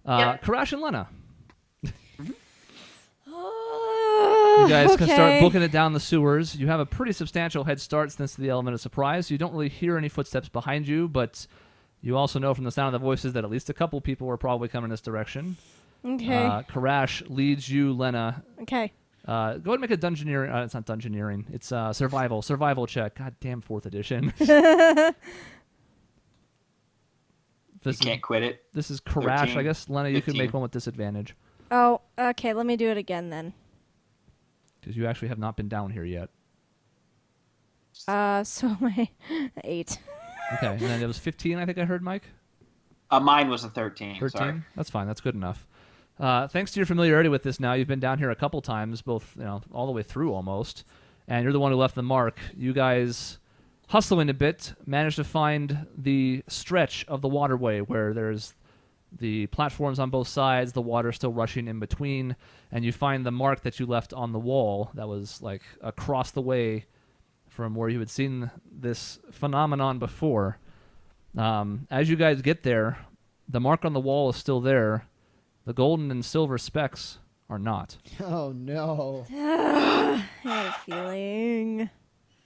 Karash and Lena. You guys can start booking it down the sewers. You have a pretty substantial head start since the element of surprise. You don't really hear any footsteps behind you, but you also know from the sound of the voices that at least a couple people are probably coming this direction. Okay. Karash leads you, Lena. Okay. Go ahead and make a dungeoneering. It's not dungeoneering. It's survival check. God damn, 4th edition. You can't quit it. This is Karash. 13, I guess, Lena, you 15. could make one with disadvantage. Oh, okay. Let me do it again then. Because you actually have not been down here yet. So my 8. Okay, and then it was 15, I think I heard, Mike? Mine was a 13. 13? Sorry. That's fine. That's good enough. Thanks to your familiarity with this now, you've been down here a couple times, both all the way through almost, and you're the one who left the mark. You guys, hustling a bit, managed to find the stretch of the waterway where there's the platforms on both sides, the water still rushing in between, and you find the mark that you left on the wall that was like across the way from where you had seen this phenomenon before. As you guys get there, the mark on the wall is still there. The golden and silver specks are not. Oh, no. I had a feeling.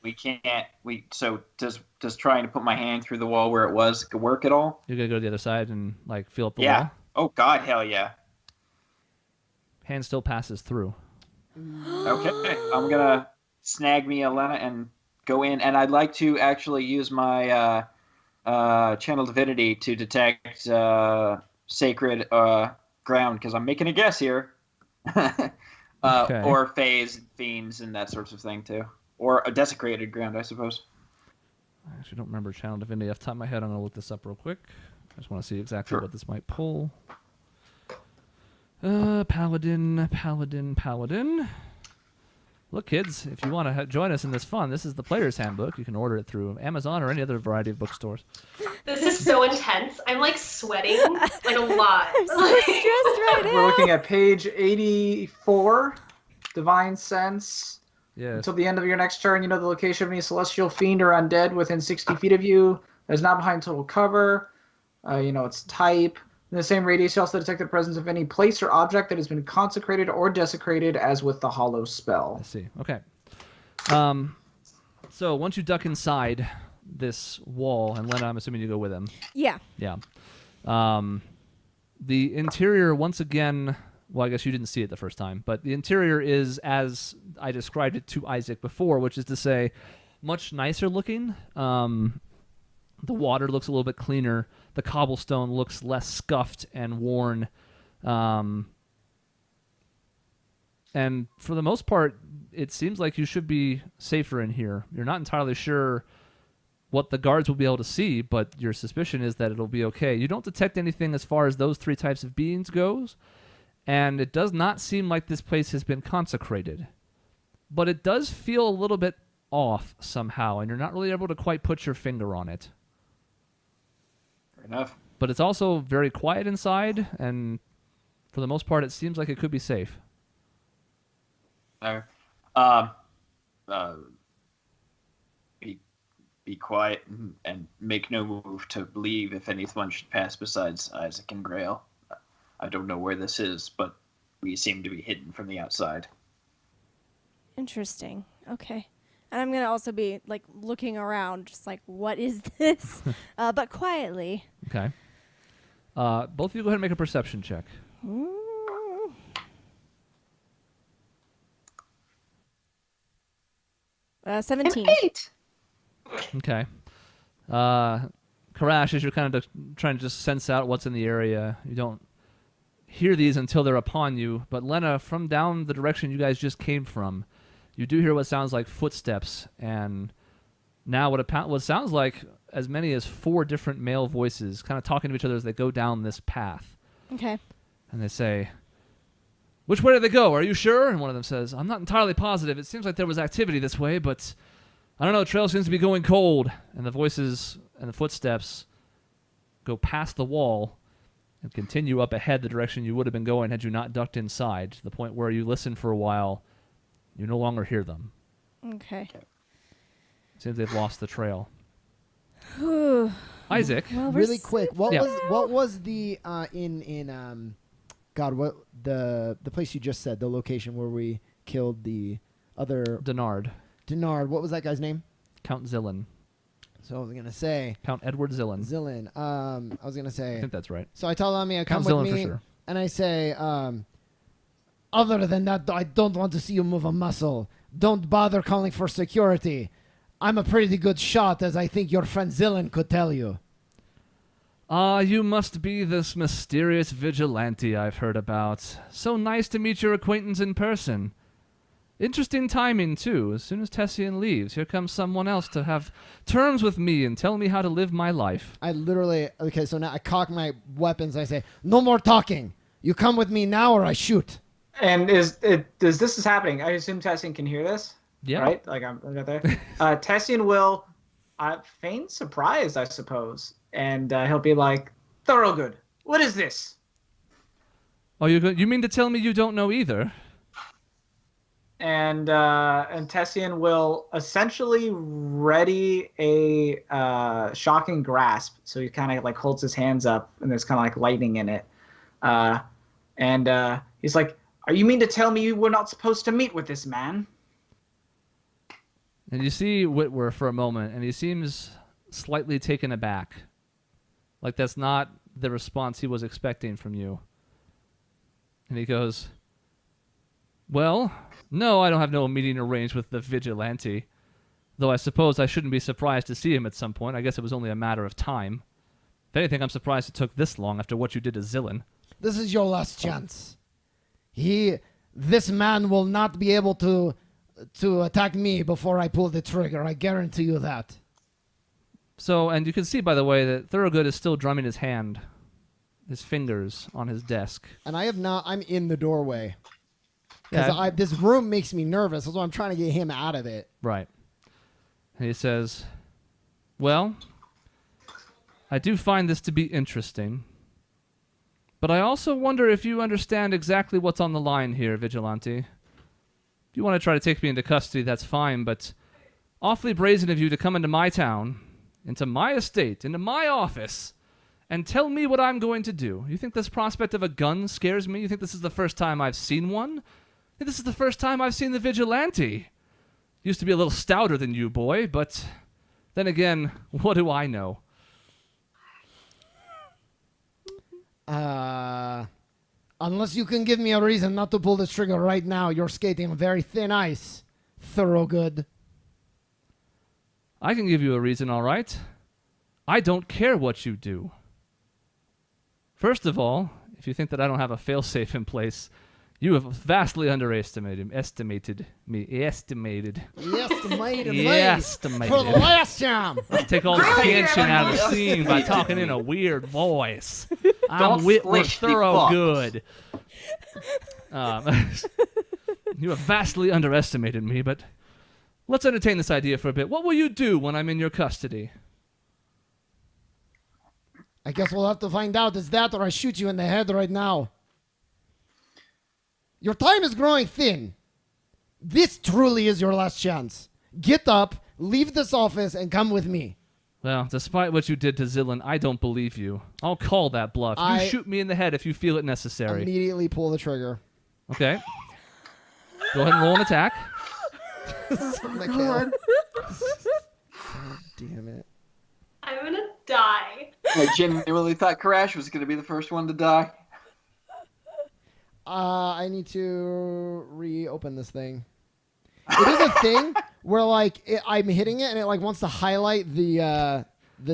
We can't. So does trying to put my hand through the wall where it was work at all? You're gonna go to the other side and like feel up the wall. Oh God, hell yeah. Hand still passes through. Okay, I'm gonna snag me a Lena and go in, and I'd like to actually use my channel divinity to detect sacred ground, because I'm making a guess here. Okay. Or phase fiends and that sorts of thing too. Or a desecrated ground, I suppose. I actually don't remember channel divinity off the top of my head. I'm going to look this up real quick. I just want to see exactly what this might pull. Paladin. Look, kids, if you want to join us in this fun, this is the Player's Handbook. You can order it through Amazon or any other variety of bookstores. This is so intense. I'm like sweating like a lot. I'm so stressed right now. We're looking at page 84, Divine Sense. Yes. Until the end of your next turn, you know the location of any celestial fiend or undead within 60 feet of you that is not behind total cover. Its type. In the same radius, you also detect the presence of any place or object that has been consecrated or desecrated, as with the hollow spell. I see. Okay. So once you duck inside this wall, and Lena, I'm assuming you go with him. Yeah. Yeah. The interior, once again, well, I guess you didn't see it the first time, but the interior is as I described it to Isaac before, which is to say much nicer looking. The water looks a little bit cleaner. The cobblestone looks less scuffed and worn. And for the most part, it seems like you should be safer in here. You're not entirely sure what the guards will be able to see, but your suspicion is that it'll be okay. You don't detect anything as far as those 3 types of beings goes, and it does not seem like this place has been consecrated. But it does feel a little bit off somehow, and you're not really able to quite put your finger on it. Fair enough. But it's also very quiet inside, and for the most part, it seems like it could be safe. Be quiet and make no move to leave if anyone should pass besides Isaac and Grail. I don't know where this is, but we seem to be hidden from the outside. Interesting. Okay. And I'm going to also be, like, looking around, just like, what is this? But quietly. Okay. Both of you go ahead and make a perception check. 17. 8. Okay. Karash, as you're kind of trying to just sense out what's in the area, you don't hear these until they're upon you. But Lena, from down the direction you guys just came from, you do hear what sounds like footsteps, and now what sounds like as many as 4 different male voices kind of talking to each other as they go down this path. Okay. And they say, "Which way did they go? Are you sure?" And one of them says, "I'm not entirely positive. It seems like there was activity this way, but I don't know. The trail seems to be going cold." And the voices and the footsteps go past the wall and continue up ahead the direction you would have been going had you not ducked inside, to the point where you listen for a while. You no longer hear them. Okay. It seems they've lost the trail. Isaac. Well, we're Really quick. What Yeah. was the God, what the place you just said, the location where we killed the other Denard. What was that guy's name? Count Zillin. So I was gonna say Count Edward Zillin. I was gonna I say. think that's right. So I tell Lamia, come Count with Zillin me, for sure. and I say, other than that, I don't want to see you move a muscle. Don't bother calling for security. I'm a pretty good shot, as I think your friend Zillin could tell you. You must be this mysterious vigilante I've heard about. So nice to meet your acquaintance in person. Interesting timing, too. As soon as Tessian leaves, here comes someone else to have terms with me and tell me how to live my life. I literally, okay, so now I cock my weapons. I say, no more talking. You come with me now or I shoot. And does this is happening? I assume Tessian can hear this. Yeah. Right? Like I'm right there. Tessian will feign surprise, I suppose, and he'll be like, "Thorogood, what is this?" Oh, you mean to tell me you don't know either? And Tessian will essentially ready a shocking grasp. So he kind of like holds his hands up, and there's kind of like lightning in it. And he's like, "Are you mean to tell me you were not supposed to meet with this man?" And you see Whitworth for a moment, and he seems slightly taken aback. Like that's not the response he was expecting from you. And he goes, "Well, no, I don't have no meeting arranged with the vigilante. Though I suppose I shouldn't be surprised to see him at some point. I guess it was only a matter of time. If anything, I'm surprised it took this long after what you did to Zillin." This is your last chance. This man will not be able to attack me before I pull the trigger. I guarantee you that. So, and you can see, by the way, that Thorogood is still drumming his fingers on his desk. And I'm in the doorway. Because Yeah. this room makes me nervous. That's why I'm trying to get him out of it. Right. And he says, "Well, I do find this to be interesting. But I also wonder if you understand exactly what's on the line here, Vigilante. If you want to try to take me into custody, that's fine, but awfully brazen of you to come into my town, into my estate, into my office, and tell me what I'm going to do. You think this prospect of a gun scares me? You think this is the first time I've seen one? I think this is the first time I've seen the Vigilante. Used to be a little stouter than you, boy, but then again, what do I know?" Unless you can give me a reason not to pull the trigger right now, you're skating on very thin ice. Thorogood. "I can give you a reason, all right. I don't care what you do. First of all, if you think that I don't have a failsafe in place, you have vastly estimated me. Estimated Estimated. for the last time. Take all the tension out of the scene by talking in a weird voice. I'm Don't Whitworth splish the Thorogood. You have vastly underestimated me, but let's entertain this idea for a bit. What will you do when I'm in your custody?" I guess we'll have to find out. Is that or I shoot you in the head right now? Your time is growing thin. This truly is your last chance. Get up, leave this office, and come with me. Well, despite what you did to Zillin, I don't believe you. I'll call that bluff. You shoot me in the head if you feel it necessary. Immediately pull the trigger. Okay. Go ahead and roll an attack. God damn it. I'm gonna die. I genuinely thought Crash was going to be the first one to die. I need to reopen this thing. It is a thing where I'm hitting it and it wants to highlight the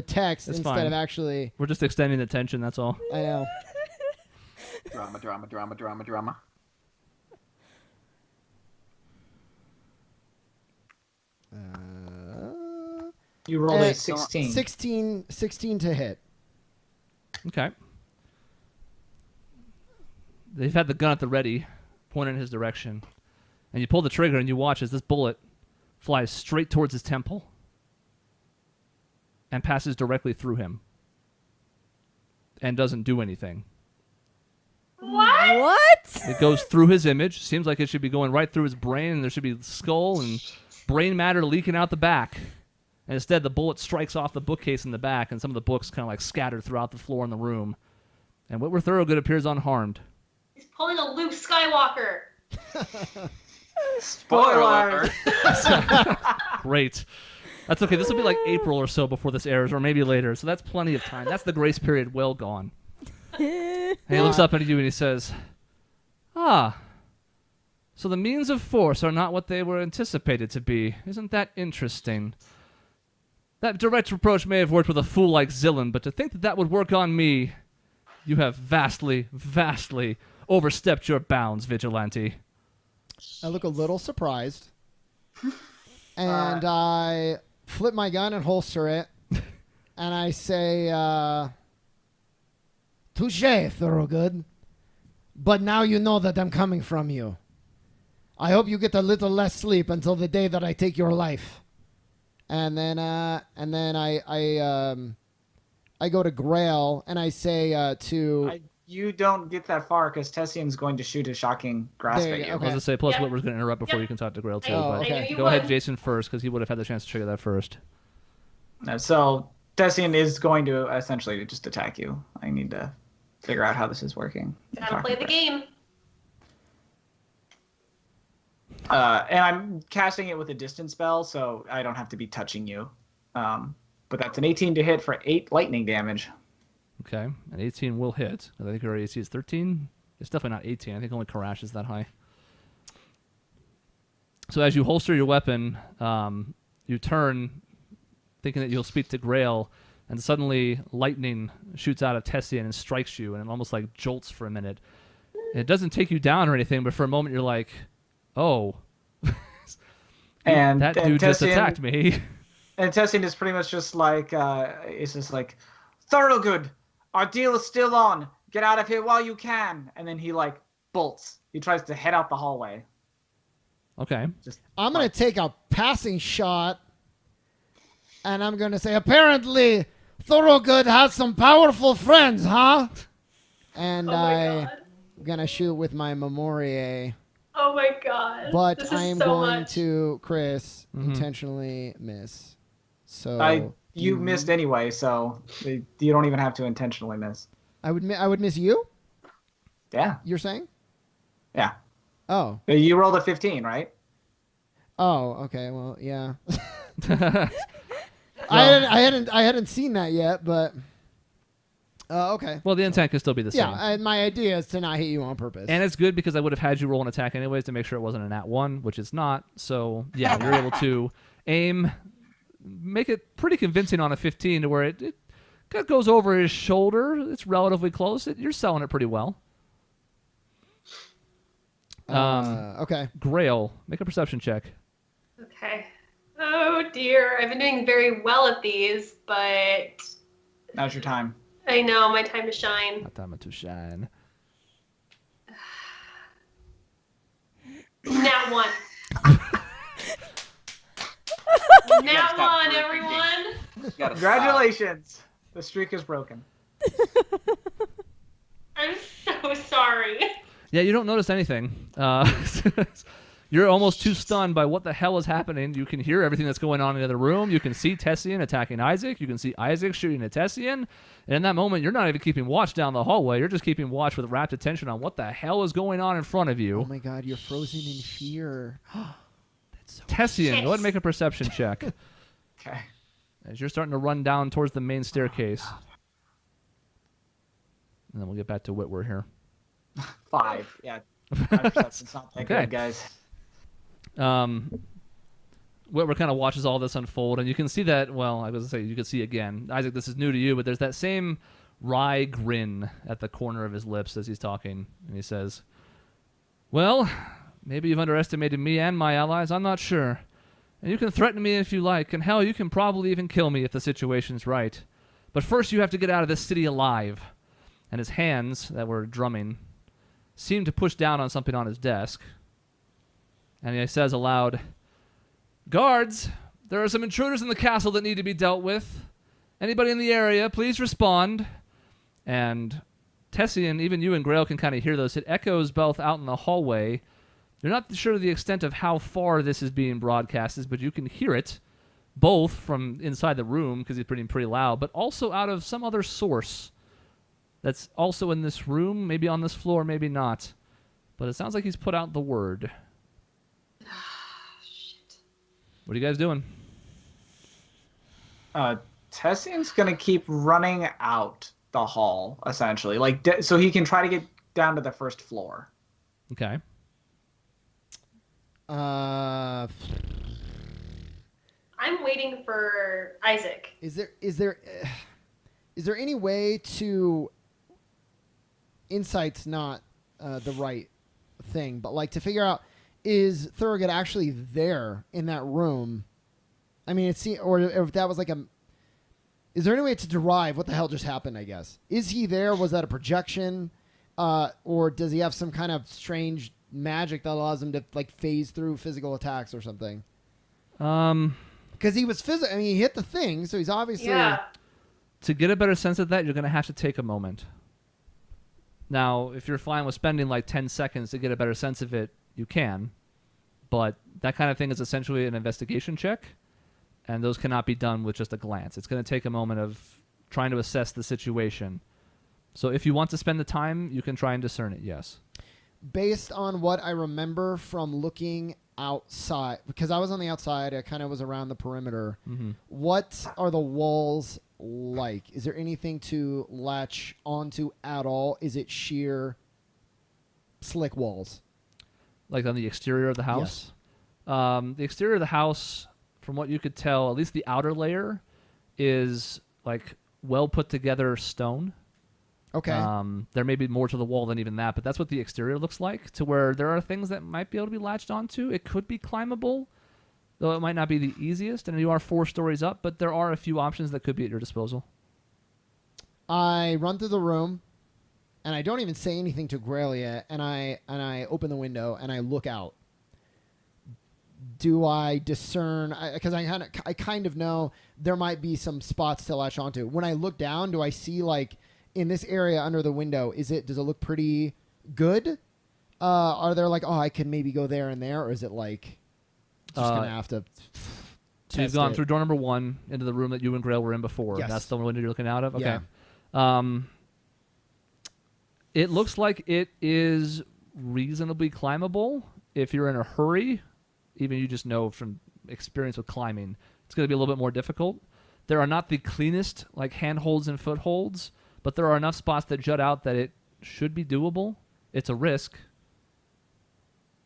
text That's instead fine. of actually. We're just extending the tension, that's all. I know. Drama. You rolled a 16. 16 to hit. Okay. They've had the gun at the ready, pointed in his direction. And you pull the trigger and you watch as this bullet flies straight towards his temple and passes directly through him and doesn't do anything. What? What? It goes through his image. Seems like it should be going right through his brain, and there should be skull and brain matter leaking out the back. And instead, the bullet strikes off the bookcase in the back, and some of the books kind of like scattered throughout the floor in the room. And Whitwer Thorogood appears unharmed. He's pulling a Luke Skywalker. Spoiler alert. Great. That's okay. This will be like April or so before this airs, or maybe later. So that's plenty of time. That's the grace period well gone. And he looks up at you and he says, "Ah, so the means of force are not what they were anticipated to be. Isn't that interesting? That direct approach may have worked with a fool like Zillan, but to think that that would work on me, you have vastly, vastly overstepped your bounds, Vigilante." I look a little surprised. And I flip my gun and holster it. And I say, touche, Thorogood. But now you know that I'm coming from you. I hope you get a little less sleep until the day that I take your life. And then I go to Grail and I say You don't get that far because Tessian's going to shoot a shocking grasp There at you you. go. I was going to say, plus Yeah. Whitwer's going to interrupt before Yeah. you can talk to Grail, too. Oh, but okay. I knew you go would. ahead, Jason, first, because he would have had the chance to trigger that first. So Tessian is going to essentially just attack you. I need to figure out how this is working. Gotta play the game. And I'm casting it with a distance spell, so I don't have to be touching you. But that's an 18 to hit for 8 lightning damage. Okay, and 18 will hit. I think your AC is 13. It's definitely not 18. I think only Karash is that high. So as you holster your weapon, you turn, thinking that you'll speak to Grail, and suddenly lightning shoots out of Tessian and strikes you, and it almost like jolts for a minute. And it doesn't take you down or anything, but for a moment you're like, oh, And that dude just Tessian- attacked me. And Tessian is pretty much just like, it's just like, Thorogood, our deal is still on. Get out of here while you can. And then he like bolts. He tries to head out the hallway. Okay. I'm going to take a passing shot, and I'm going to say, apparently, Thorogood has some powerful friends, huh? And Oh my I'm god. going to shoot with my Memorie, Oh my god. but This is I'm so going much. to, Chris, Mhm. intentionally miss. So You missed anyway, so you don't even have to intentionally miss. I would miss you? Yeah. You're saying? Yeah. Oh. You rolled a 15, right? Oh, okay. Well, yeah. I hadn't seen that yet, but okay. Well, the intent could still be the same. Yeah, my idea is to not hit you on purpose. And it's good because I would have had you roll an attack anyways to make sure it wasn't a nat 1, which it's not. So, yeah, you're able to aim, make it pretty convincing on a 15 to where it kind of goes over his shoulder. It's relatively close. You're selling it pretty well. Okay. Grail, make a perception check. Okay. Oh dear. I've been doing very well at these, but Now's your time. I know my time to shine. Not time to shine. Nat 1. Nat stop 1, breaking. everyone. You gotta Congratulations. The streak is broken. I'm so sorry. Yeah, you don't notice anything. You're almost too stunned by what the hell is happening. You can hear everything that's going on in the other room. You can see Tessian attacking Isaac. You can see Isaac shooting at Tessian. And in that moment, you're not even keeping watch down the hallway. You're just keeping watch with rapt attention on what the hell is going on in front of you. Oh my god, you're frozen in fear. Tessian, Shit. go ahead and make a perception check Okay. as you're starting to run down towards the main staircase. And then we'll get back to Whitwer here. 5. Yeah. My perception's not that Okay. good, guys. Whitwer kind of watches all this unfold, and you can see that, well, I was going to say, you can see again. Isaac, this is new to you, but there's that same wry grin at the corner of his lips as he's talking, and he says, well, maybe you've underestimated me and my allies, I'm not sure. And you can threaten me if you like, and hell, you can probably even kill me if the situation's right. But first you have to get out of this city alive. And his hands, that were drumming, seem to push down on something on his desk. And he says aloud, guards, there are some intruders in the castle that need to be dealt with. Anybody in the area, please respond. And Tessian, even you and Grail can kind of hear this. It echoes both out in the hallway. You're not sure of the extent of how far this is being broadcasted, but you can hear it both from inside the room because he's pretty loud, but also out of some other source that's also in this room, maybe on this floor, maybe not. But it sounds like he's put out the word. Shit. What are you guys doing? Tessian's gonna keep running out the hall, essentially, so he can try to get down to the first floor. Okay. Uh, I'm waiting for Isaac. is there any way to insight's not the right thing, but like to figure out, is Thurgood actually there in that room? I mean, or if that was like is there any way to derive what the hell just happened, I guess? Is he there? Was that a projection? Or does he have some kind of strange magic that allows him to like phase through physical attacks or something? Because he was physical. I mean, he hit the thing, so he's obviously... Yeah. To get a better sense of that, you're going to have to take a moment. Now, if you're fine with spending like 10 seconds to get a better sense of it, you can. But that kind of thing is essentially an investigation check, and those cannot be done with just a glance. It's going to take a moment of trying to assess the situation. So if you want to spend the time, you can try and discern it, yes. Based on what I remember from looking outside, because I was on the outside, I kind of was around the perimeter. Mm-hmm. What are the walls like? Is there anything to latch onto at all? Is it sheer slick walls? Like on the exterior of the house? The exterior of the house, from what you could tell, at least the outer layer, is like well put together stone. Okay. There may be more to the wall than even that, but that's what the exterior looks like, to where there are things that might be able to be latched onto. It could be climbable, though it might not be the easiest, and you are 4 stories up, but there are a few options that could be at your disposal. I run through the room, and I don't even say anything to Graylia, and I open the window, and I look out. Do I discern? Because I kind of know there might be some spots to latch onto. When I look down, do I see like... in this area under the window, does it look pretty good? Are there like, I could maybe go there and there, or is it like just gonna have to? So you've gone through door number 1 into the room that you and Grail were in before. Yes. That's the window you're looking out of? Okay. Yeah. It looks like it is reasonably climbable. If you're in a hurry, even you just know from experience with climbing, it's going to be a little bit more difficult. There are not the cleanest like handholds and footholds, but there are enough spots that jut out that it should be doable. It's a risk.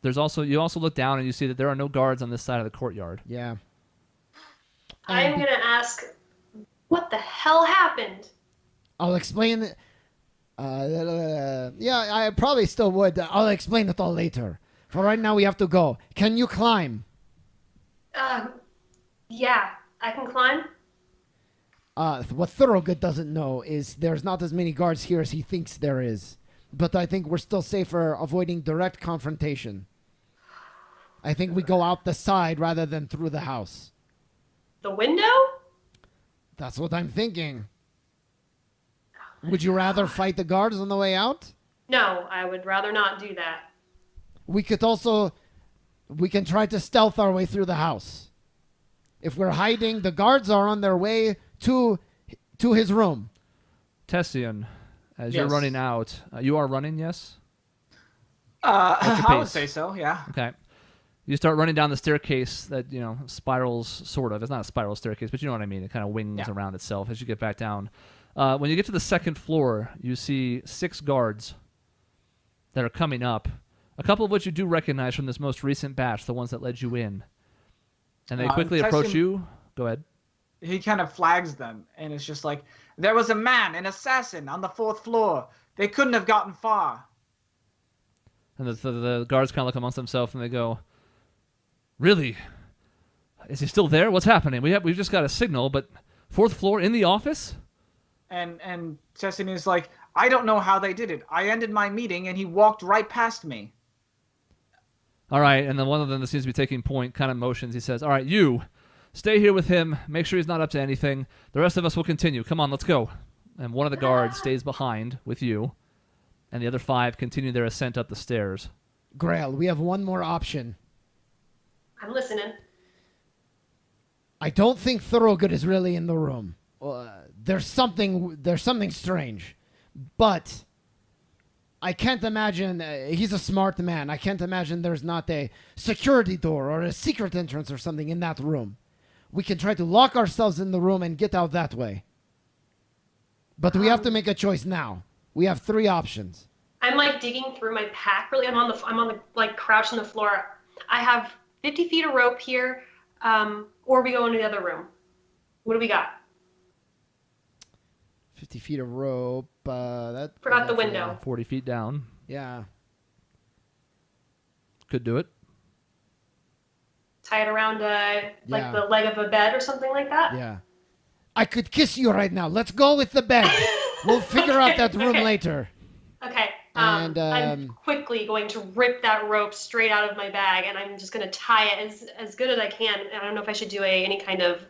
You also look down and you see that there are no guards on this side of the courtyard. Yeah. I'm going to ask, what the hell happened? I'll explain. Yeah, I probably still would. I'll explain it all later. For right now, we have to go. Can you climb? Yeah, I can climb. What Thorogood doesn't know is there's not as many guards here as he thinks there is. But I think we're still safer avoiding direct confrontation. I think we go out the side rather than through the house. The window? That's what I'm thinking. Would you rather fight the guards on the way out? No, I would rather not do that. We can try to stealth our way through the house. If we're hiding, the guards are on their way to his room. Tessian, as you're Yes. running out, you are running, yes? I would pace? say so, yeah. Okay. You start running down the staircase that, spirals sort of. It's not a spiral staircase, but you know what I mean. It kind of wings around itself as you get back down. When you get to the second floor, you see 6 guards that are coming up, a couple of which you do recognize from this most recent batch, the ones that led you in. And they quickly approach Tessian- you. Go ahead. He kind of flags them, and it's just like, there was a man, an assassin, on the 4th floor. They couldn't have gotten far. And the guards kind of look amongst themselves and they go, "Really? Is he still there? What's happening? We've just got a signal, but 4th floor in the office?" And Tessian is like, I don't know how they did it. I ended my meeting, and he walked right past me. All right, and then one of them that seems to be taking point kind of motions. He says, "All right, you stay here with him. Make sure he's not up to anything. The rest of us will continue. Come on, let's go." And one of the guards stays behind with you, and the other 5 continue their ascent up the stairs. Grail, we have one more option. I'm listening. I don't think Thorogood is really in the room. There's something strange, but I can't imagine. He's a smart man. I can't imagine there's not a security door or a secret entrance or something in that room. We can try to lock ourselves in the room and get out that way. But we have to make a choice now. We have 3 options. I'm like digging through my pack. Really, I'm on the like crouched on the floor. I have 50 feet of rope here, or we go into the other room. What do we got? 50 feet of rope. Forgot the window. 40 feet down. Yeah. Could do it. Tie it around like Yeah. the leg of a bed or something like that. Yeah. I could kiss you right now. Let's go with the bed. We'll figure out that room Okay. later. Okay. And, I'm quickly going to rip that rope straight out of my bag, and I'm just going to tie it as good as I can. I don't know if I should do any kind of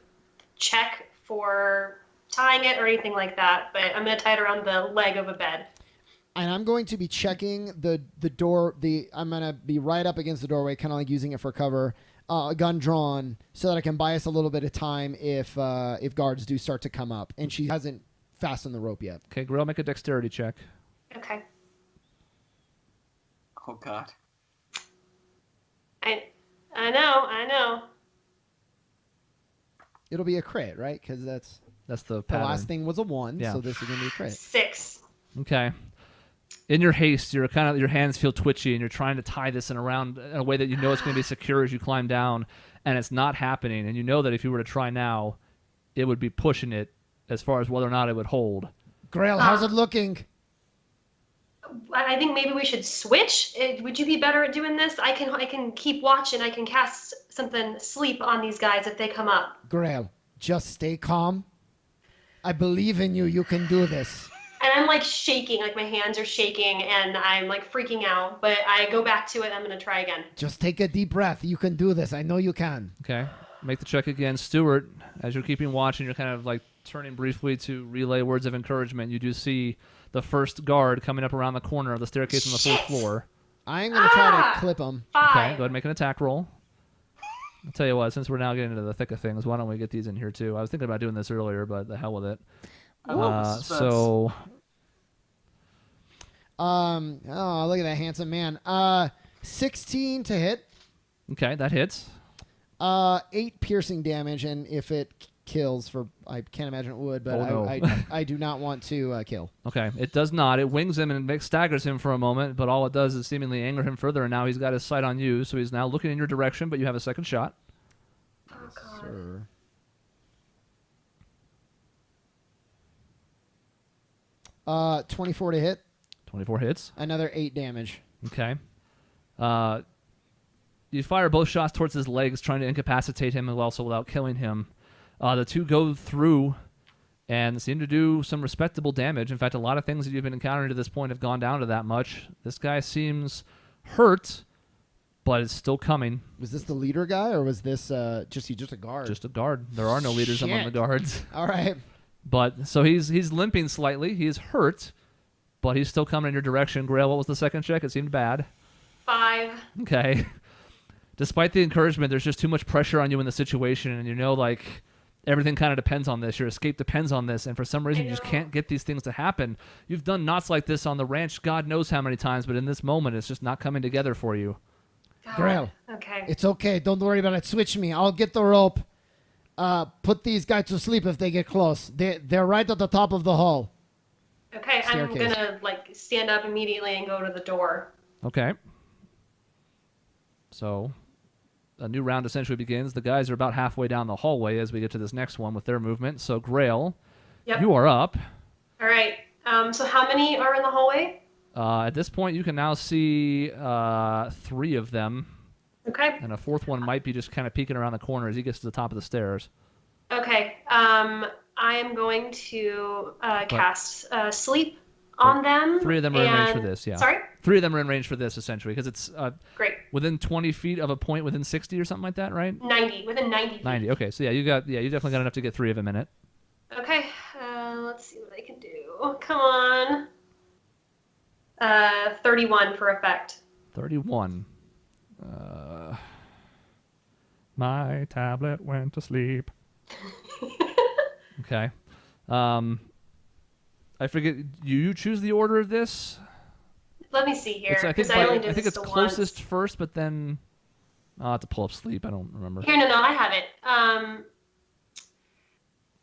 check for tying it or anything like that, but I'm going to tie it around the leg of a bed. And I'm going to be checking the door. I'm going to be right up against the doorway, kind of like using it for cover, a gun drawn, so that I can buy us a little bit of time if guards do start to come up. And she hasn't fastened the rope yet. Okay, Grill, make a dexterity check. Okay. Oh God. I know. It'll be a crit, right? Because That's the the pattern. last thing was a 1, Yeah. so this is going to be a crit. 6. Okay. In your haste, your hands feel twitchy, and you're trying to tie this in a way that you know it's going to be secure as you climb down, and it's not happening. And you know that if you were to try now, it would be pushing it as far as whether or not it would hold. Grail, how's it looking? I think maybe we should switch. Would you be better at doing this? I can keep watching. I can cast something sleep on these guys if they come up. Grail, just stay calm. I believe in you. You can do this. And I'm like shaking, like my hands are shaking, and I'm like freaking out. But I go back to it. I'm gonna try again. Just take a deep breath. You can do this. I know you can. Okay. Make the check again. Stuart, as you're keeping watch and you're kind of like turning briefly to relay words of encouragement, you do see the first guard coming up around the corner of the staircase on the fourth floor. I'm going to try to clip him. 5. Okay, go ahead and make an attack roll. I'll tell you what, since we're now getting into the thick of things, why don't we get these in here too? I was thinking about doing this earlier, but the hell with it. So, oh, look at that handsome man. 16 to hit. okay, that hits. 8 piercing damage, and if it kills for, I can't imagine it would, but Oh, no. I do not want to kill. Okay, it does not. It wings him and staggers him for a moment, but all it does is seemingly anger him further, and now he's got his sight on you, so he's now looking in your direction, but you have a second shot. Oh God. Sir. 24 to hit. 24 hits. Another 8 damage. Okay. You fire both shots towards his legs, trying to incapacitate him, and also without killing him. The 2 go through and seem to do some respectable damage. In fact, a lot of things that you've been encountering to this point have gone down to that much. This guy seems hurt, but it's still coming. Was this the leader guy, or was this just a guard? Just a guard. There are no leaders among the Shit. guards. All right. But so he's limping slightly. He is hurt, but he's still coming in your direction. Grail, what was the second check? It seemed bad. 5. Okay. Despite the encouragement, there's just too much pressure on you in the situation, and you know, like, everything kind of depends on this. Your escape depends on this, and for some reason, you just can't get these things to happen. You've done knots like this on the ranch God knows how many times, but in this moment, it's just not coming together for you. God. Grail. Okay. It's okay. Don't worry about it. Switch me. I'll get the rope. Put these guys to sleep if they get close. They're right at the top of the hall. Okay, I'm Staircase. gonna like stand up immediately and go to the door. Okay. So, a new round essentially begins. The guys are about halfway down the hallway as we get to this next one with their movement. So, Grail, Yep. you are up. All right. So how many are in the hallway? At this point, you can now see 3 of them, Okay. and a 4th one might be just kind of peeking around the corner as he gets to the top of the stairs. Okay. I am going to cast sleep on them. 3 of them are in range for and- this, yeah. Sorry? 3 of them are in range for this, essentially, because it's Great. within 20 feet of a point within 60 or something like that, right? 90. Within 90 feet. 90, okay. So, you definitely got enough to get 3 of them in it. Okay. Let's see what I can do. Come on. 31 for effect. 31. My tablet went to sleep. Okay. I forget. You choose the order of this. Let me see here. I think, 'cause I only did I think this it's the closest once. first, but then I'll have to pull up sleep. I don't remember. Here, no, I have it.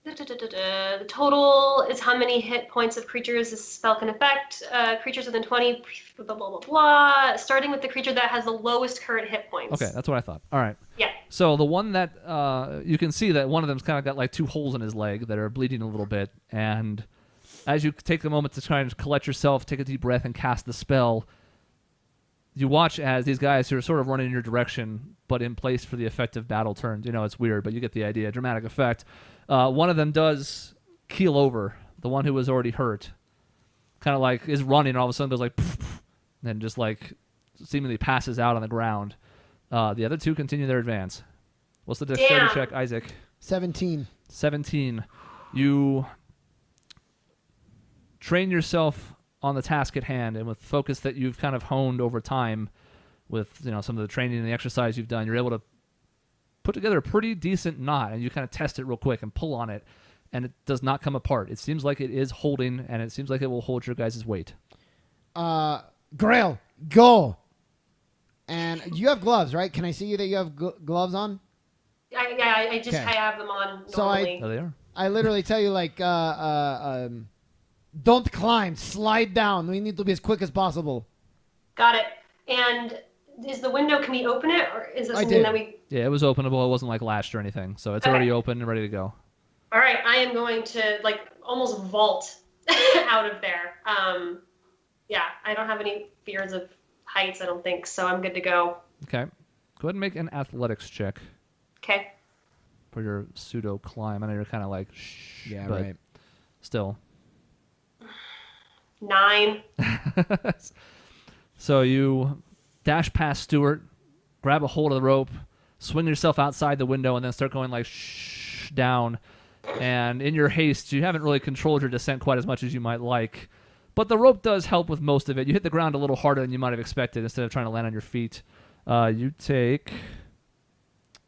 The total is how many hit points of creatures this spell can affect. Creatures within 20, blah, blah, blah, blah. Starting with the creature that has the lowest current hit points. Okay, that's what I thought. All right. Yeah. So the one that you can see that one of them's kind of got like 2 holes in his leg that are bleeding a little bit, and as you take a moment to try and collect yourself, take a deep breath, and cast the spell, you watch as these guys who are sort of running in your direction, but in place for the effective battle turns. You know, it's weird, but you get the idea. Dramatic effect. One of them does keel over, the one who was already hurt. Kind of like is running, and all of a sudden goes like, poof, poof, and then just like seemingly passes out on the ground. The other 2 continue their advance. What's the dexterity Damn. check, Isaac? 17. 17. You train yourself on the task at hand, and with focus that you've kind of honed over time with, you know, some of the training and the exercise you've done, you're able to put together a pretty decent knot, and you kind of test it real quick and pull on it, and it does not come apart. It seems like it is holding, and it seems like it will hold your guys' weight. Grail, go. And you have gloves, right? Can I see that you have gloves on? I just Okay. I have them on So normally. There they are. I literally tell you, like, don't climb, slide down. We need to be as quick as possible. Got it. And is the window, can we open it, or is this I something did. that we... Yeah, it was openable. It wasn't like latched or anything, so it's Okay. already open and ready to go. All right, I am going to, like, almost vault out of there. Yeah, I don't have any fears of heights, I don't think, so I'm good to go. Okay. Go ahead and make an athletics check Okay. for your pseudo climb. I know you're kind of like, shh, Yeah, but right. still. 9. So you dash past Stuart, grab a hold of the rope, swing yourself outside the window, and then start going like shh down. And in your haste, you haven't really controlled your descent quite as much as you might like. But the rope does help with most of it. You hit the ground a little harder than you might have expected instead of trying to land on your feet. You take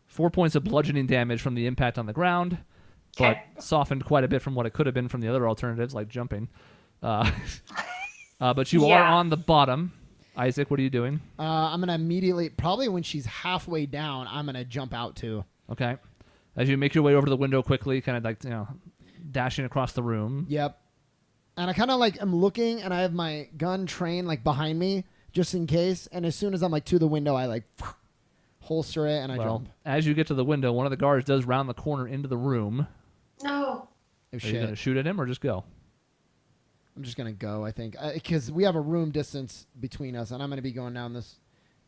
4 points of bludgeoning damage from the impact on the ground, but Okay. softened quite a bit from what it could have been from the other alternatives, like jumping. But you are Yeah. on the bottom. Isaac, what are you doing? I'm going to immediately, probably when she's halfway down, I'm going to jump out too. Okay. As you make your way over to the window quickly, kind of like, you know, dashing across the room. Yep. And I kind of like am looking, and I have my gun trained like behind me just in case. And as soon as I'm like to the window, I like holster it and I Well, jump. as you get to the window, one of the guards does round the corner into the room. No. Oh, Are you shit. going to shoot at him or just go? I'm just going to go, I think. Because we have a room distance between us, and I'm going to be going down this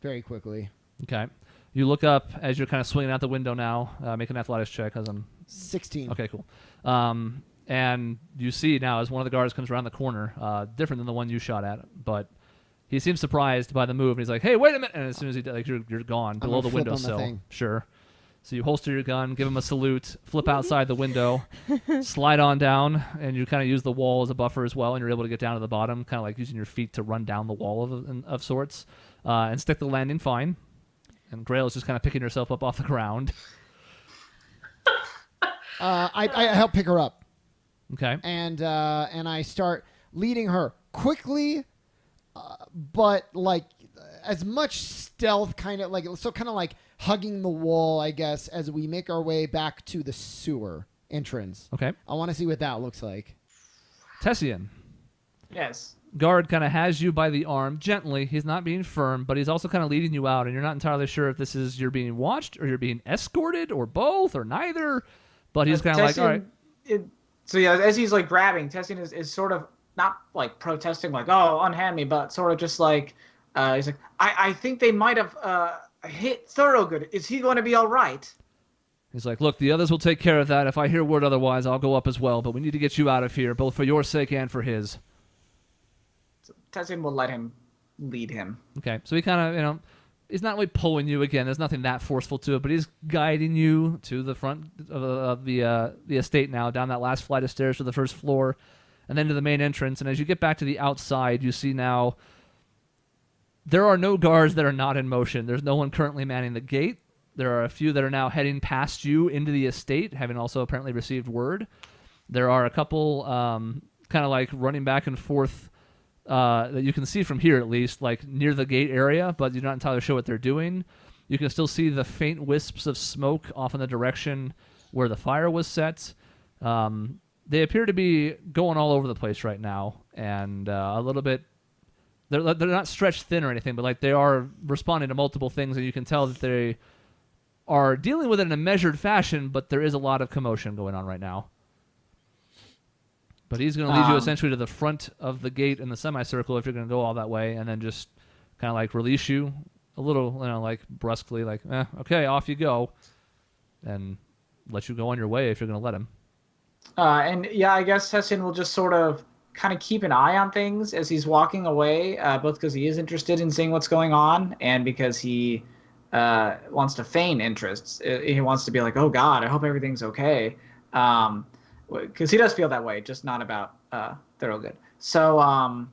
very quickly. Okay. You look up as you're kind of swinging out the window now. Make an athletics check because I'm... 16. Okay, cool. And you see now as one of the guards comes around the corner, different than the one you shot at, but he seems surprised by the move, and he's like, "Hey, wait a minute!" And as soon as he like, you're gone below the gonna flip on the windowsill. thing. Sure. So you holster your gun, give him a salute, flip outside the window, slide on down, and you kind of use the wall as a buffer as well, and you're able to get down to the bottom, kind of like using your feet to run down the wall of sorts, and stick the landing fine. And Grail is just kind of picking herself up off the ground. I help pick her up. Okay. And I start leading her quickly, but like as much stealth, kind of like hugging the wall, I guess, as we make our way back to the sewer entrance. Okay. I want to see what that looks like. Tessian. Yes. Guard kind of has you by the arm gently. He's not being firm, but he's also kind of leading you out, and you're not entirely sure if this is you're being watched or you're being escorted or both or neither. But he's kind of like, all right. So yeah, as he's like grabbing, Tessian is sort of not like protesting, like, oh, unhand me, but sort of just like, he's like, I think they might have hit Thorogood. Is he going to be all right? He's like, look, the others will take care of that. If I hear word otherwise, I'll go up as well. But we need to get you out of here, both for your sake and for his. So Tessian will let him lead him. Okay, so he kind of, he's not really pulling you again. There's nothing that forceful to it, but he's guiding you to the front of the estate now, down that last flight of stairs to the first floor, and then to the main entrance. And as you get back to the outside, you see now there are no guards that are not in motion. There's no one currently manning the gate. There are a few that are now heading past you into the estate, having also apparently received word. There are a couple kind of like running back and forth that you can see from here at least, like near the gate area, but you're not entirely sure what they're doing. You can still see the faint wisps of smoke off in the direction where the fire was set. They appear to be going all over the place right now, and a little bit. They're not stretched thin or anything, but like they are responding to multiple things, and you can tell that they are dealing with it in a measured fashion. But there is a lot of commotion going on right now. But he's going to lead you essentially to the front of the gate in the semicircle if you're going to go all that way, and then just kind of like release you a little, like brusquely, like, okay, off you go, and let you go on your way if you're going to let him. And yeah, I guess Tessian will just sort of kind of keep an eye on things as he's walking away, both because he is interested in seeing what's going on and because he wants to feign interest. He wants to be like, oh God, I hope everything's okay. Because he does feel that way, just not about Thorogood. So,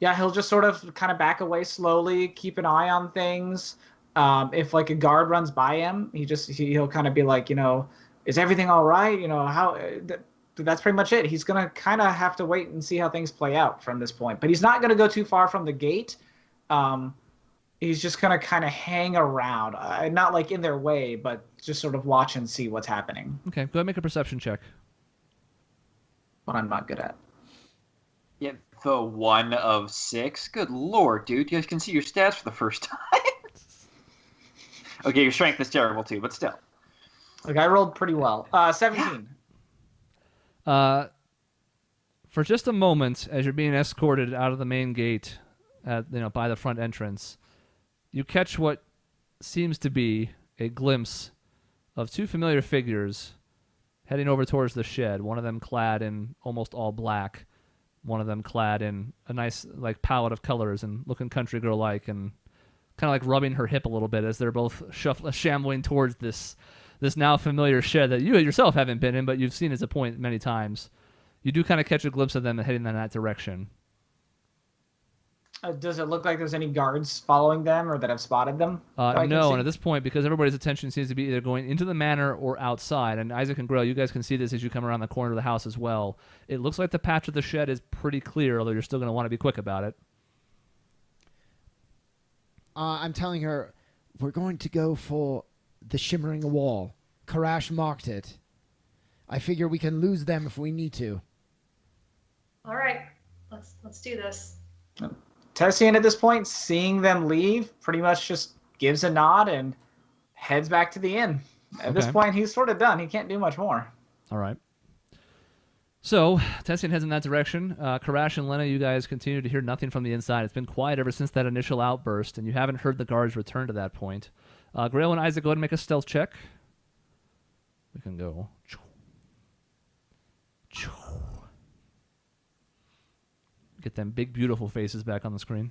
yeah, he'll just sort of kind of back away slowly, keep an eye on things. If like a guard runs by him, he'll kind of be like, is everything all right? That's pretty much it. He's gonna kind of have to wait and see how things play out from this point. But he's not gonna go too far from the gate. He's just gonna kind of hang around, not like in their way, but just sort of watch and see what's happening. Okay, go ahead and make a perception check. What I'm not good at. Yeah, the 1 of 6. Good lord, dude. You guys can see your stats for the first time. Okay, your strength is terrible too, but still. Like I rolled pretty well. 17. For just a moment, as you're being escorted out of the main gate, by the front entrance, you catch what seems to be a glimpse of two familiar figures heading over towards the shed. One of them clad in almost all black, one of them clad in a nice like palette of colors and looking country girl-like, and kind of like rubbing her hip a little bit as they're both shambling towards this now familiar shed that you yourself haven't been in, but you've seen as a point many times. You do kind of catch a glimpse of them heading in that direction. Does it look like there's any guards following them or that have spotted them? No, and at this point, because everybody's attention seems to be either going into the manor or outside, and Isaac and Grail, you guys can see this as you come around the corner of the house as well. It looks like the patch of the shed is pretty clear, although you're still going to want to be quick about it. I'm telling her, we're going to go for the shimmering wall. Karash marked it. I figure we can lose them if we need to. All right, let's do this. Tessian at this point, seeing them leave, pretty much just gives a nod and heads back to the inn. At this point, he's sort of done. He can't do much more. All right. So, Tessian heads in that direction. Karash and Lena, you guys continue to hear nothing from the inside. It's been quiet ever since that initial outburst, and you haven't heard the guards return to that point. Grail and Isaac, go ahead and make a stealth check. We can go. Get them big, beautiful faces back on the screen.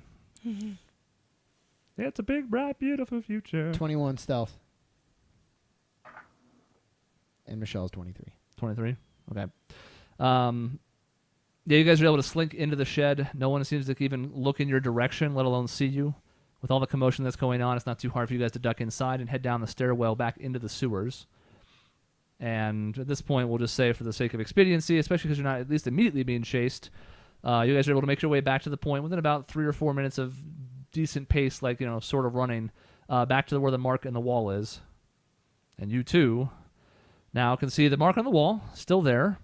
It's a big, bright, beautiful future. 21 stealth. And Michelle's 23. 23? Okay. Yeah, you guys are able to slink into the shed. No one seems to even look in your direction, let alone see you. With all the commotion that's going on, it's not too hard for you guys to duck inside and head down the stairwell back into the sewers. And at this point, we'll just say for the sake of expediency, especially because you're not at least immediately being chased, you guys are able to make your way back to the point within about 3 or 4 minutes of decent pace, like, sort of running, back to where the mark in the wall is. And you, too, now can see the mark on the wall, still there.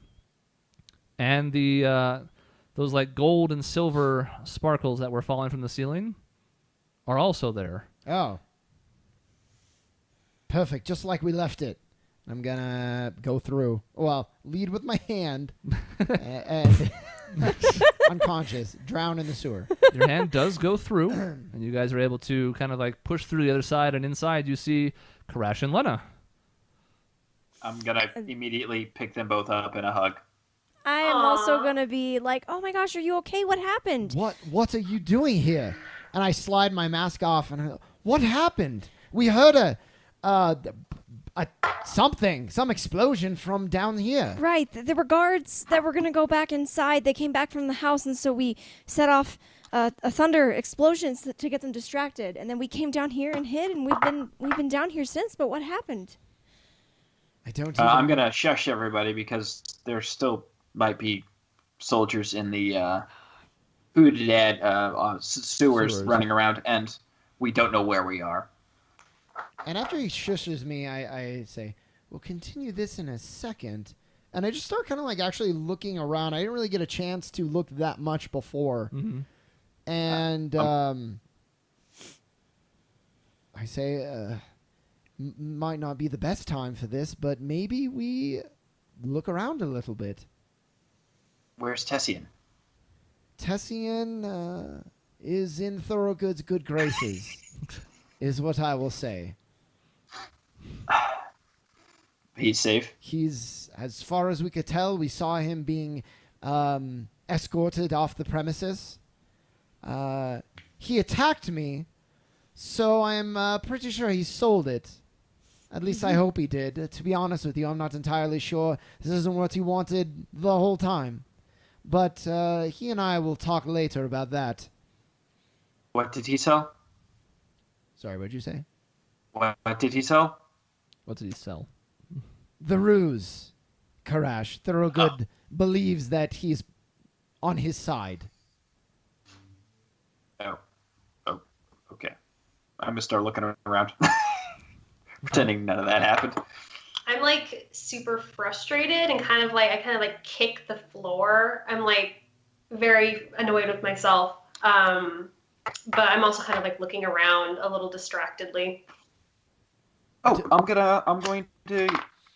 And those, like, gold and silver sparkles that were falling from the ceiling are also there. Oh. Perfect, just like we left it. I'm going to go through. Well, lead with my hand and unconscious, drown in the sewer. Your hand does go through, and you guys are able to kind of like push through the other side, and inside you see Karash and Lena. I'm going to immediately pick them both up in a hug. I am also going to be like, oh my gosh, are you okay? What happened? What are you doing here? And I slide my mask off, and I go, what happened? We heard some explosion from down here. Right. There were guards that were going to go back inside. They came back from the house, and so we set off a thunder explosions to get them distracted, and then we came down here and hid, and we've been down here since. But what happened? I don't. Even... I'm gonna shush everybody because there still might be soldiers in the sewers running around, and we don't know where we are. And after he shushes me, I say, "We'll continue this in a second." And I just start kind of like actually looking around. I didn't really get a chance to look that much before. Mm-hmm. And I say, might not be the best time for this, but maybe we look around a little bit. Where's Tessian? Tessian is in Thorogood's good graces, is what I will say. He's safe. He's, as far as we could tell, we saw him being escorted off the premises. He attacked me, so I'm pretty sure he sold it. At least I hope he did. To be honest with you, I'm not entirely sure. This isn't what he wanted the whole time. But he and I will talk later about that. What did he sell? Sorry, what did you say? What did he sell? What did he sell? The ruse. Karash. Thorogood believes that he's on his side. Oh, okay. I'm gonna start looking around, pretending none of that happened. I'm like super frustrated and kind of like kick the floor. I'm like very annoyed with myself. But I'm also kind of like looking around a little distractedly. Oh, I'm going to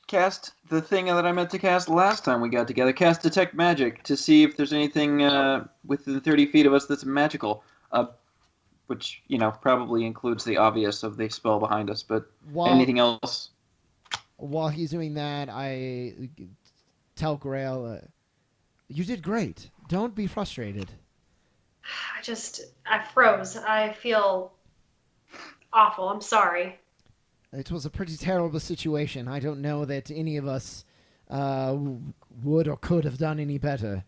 cast the thing that I meant to cast last time we got together. Cast Detect Magic to see if there's anything within 30 feet of us that's magical. Which, probably includes the obvious of the spell behind us, but anything else? While he's doing that, I tell Grail, you did great. Don't be frustrated. I froze. I feel awful. I'm sorry. It was a pretty terrible situation. I don't know that any of us would or could have done any better.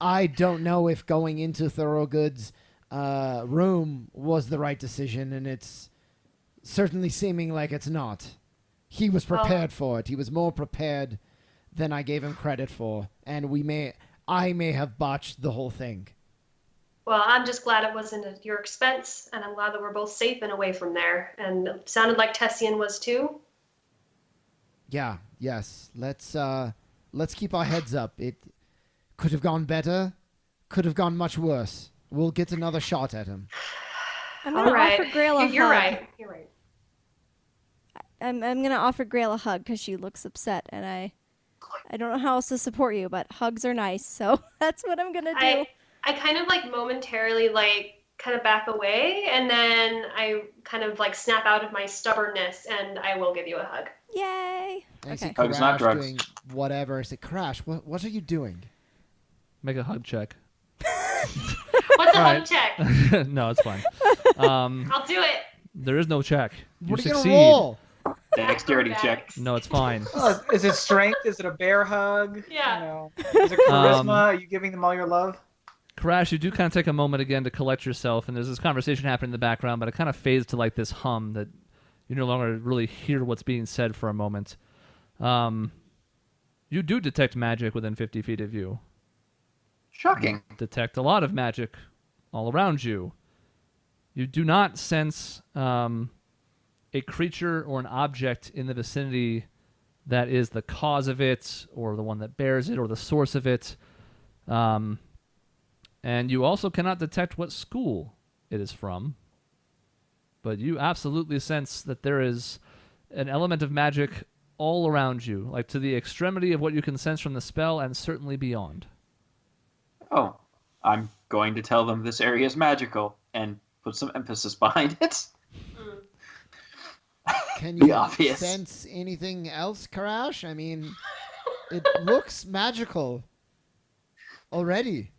I don't know if going into Thorogood's room was the right decision, and it's certainly seeming like it's not. He was prepared for it. He was more prepared than I gave him credit for, and I may have botched the whole thing. Well, I'm just glad it wasn't at your expense, and I'm glad that we're both safe and away from there. And it sounded like Tessian was too. Yeah, yes. Let's keep our heads up. It could have gone better, could have gone much worse. We'll get another shot at him. I'm gonna offer Grail a hug. You're right. You're right. I'm gonna offer Grail a hug because she looks upset, and I don't know how else to support you, but hugs are nice, so that's what I'm gonna do. I kind of like momentarily kind of back away, and then I kind of like snap out of my stubbornness, and I will give you a hug. Yay! I see Okay. Hugs, not Crash drugs. doing whatever. I say, Crash, what are you doing? Make a hug check. What's a All hug right. check? No, it's fine. I'll do it. There is no check. You What are you succeed. gonna roll? Dexterity check. Acrobatics. No, it's fine. Is it strength? Is it a bear hug? Yeah. Is it charisma? Are you giving them all your love? Karash, you do kind of take a moment again to collect yourself, and there's this conversation happening in the background, but it kind of fades to like this hum that you no longer really hear what's being said for a moment. You do detect magic within 50 feet of you. Shocking. Detect a lot of magic all around you. You do not sense a creature or an object in the vicinity that is the cause of it, or the one that bears it, or the source of it. And you also cannot detect what school it is from. But you absolutely sense that there is an element of magic all around you, like to the extremity of what you can sense from the spell, and certainly beyond. Oh, I'm going to tell them this area is magical and put some emphasis behind it. Can Be you obvious. sense anything else, Karash? I mean, it looks magical already.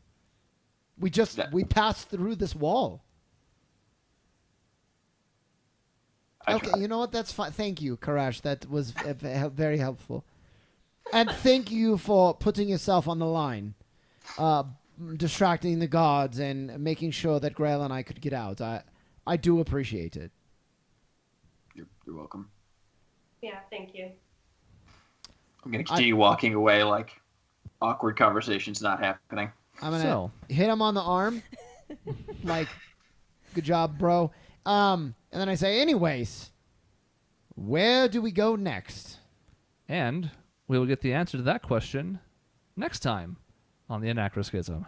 We passed through this wall. Okay, you know what? That's fine. Thank you, Karash. That was very helpful. And thank you for putting yourself on the line. distracting the guards and making sure that Grail and I could get out. I do appreciate it. You're welcome. Yeah, thank you. I'm gonna continue walking away like awkward conversations not happening. I'm gonna hit him on the arm, like, good job, bro. And then I say, anyways, where do we go next? And we will get the answer to that question next time on the Anachroschism.